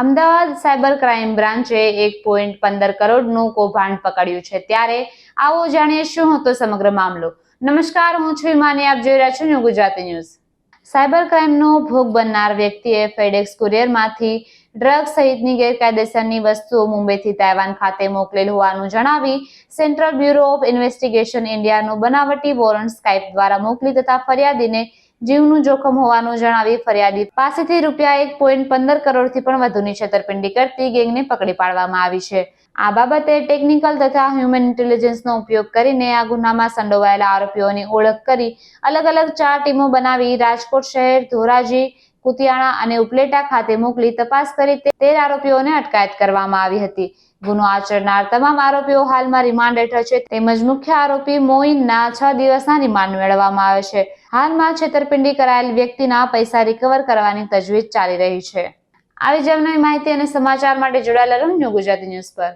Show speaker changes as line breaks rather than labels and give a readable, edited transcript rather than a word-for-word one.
Ahmedabad cyber crime બ્રાન્ચે 1.15 કરોડનું કૌભાંડ પકડ્યું છે। ત્યારે આવો જાણીએ શું હતો સમગ્ર મામલો। નમસ્કાર, હું છું હિમાની, આપ જોઈ રહ્યા છો ન્યૂ ગુજરાતી ન્યૂઝ। સાયબર ક્રાઇમનો ભોગ બનનાર વ્યક્તિએ ફેડેક્સ કુરિયરમાંથી ડ્રગ્સ સહિતની ગેરકાયદેસરની વસ્તુઓ મુંબઈથી તાઇવાન ખાતે મોકલેલ હોવાનું જણાવી સેન્ટ્રલ બ્યુરો ઓફ ઇન્વેસ્ટિગેશન ઇન્ડિયાનો બનાવટી વોરંટ સ્કાઇપ દ્વારા મોકલી તથા ફરિયાદીને જીવનું જોખમ હોવાનું જણાવી ફરિયાદી પાસેથી રૂપિયા 1.15 કરોડથી પણ વધુની છેતરપિંડી કરતી ગેંગને પકડી પાડવામાં આવી છે। આ બાબતે ટેકનિકલ તથા હ્યુમન ઇન્ટેલિજન્સનો ઉપયોગ કરીને આ ગુનામાં સંડોવાયેલા આરોપીઓની ઓળખ કરી અલગ અલગ 4 ટીમો બનાવી રાજકોટ શહેર, ધોરાજી, કુતિયાણા અને ઉપલેટા ખાતે મોકલી તપાસ કરી 13 આરોપીઓને અટકાયત કરવામાં આવી હતી। ગુનો આચરનાર તમામ આરોપીઓ હાલમાં રિમાન્ડ હેઠળ છે તેમજ મુખ્ય આરોપી મોઇનના 6 દિવસના રિમાન્ડ મેળવવામાં આવે છે। હાલમાં છેતરપિંડી કરાયેલ વ્યક્તિના પૈસા રિકવર કરવાની તજવીજ ચાલી રહી છે। આવી જ નવી માહિતી અને સમાચાર માટે જોડાયેલા રહો ન્યૂ ગુજરાતી ન્યૂઝ પર।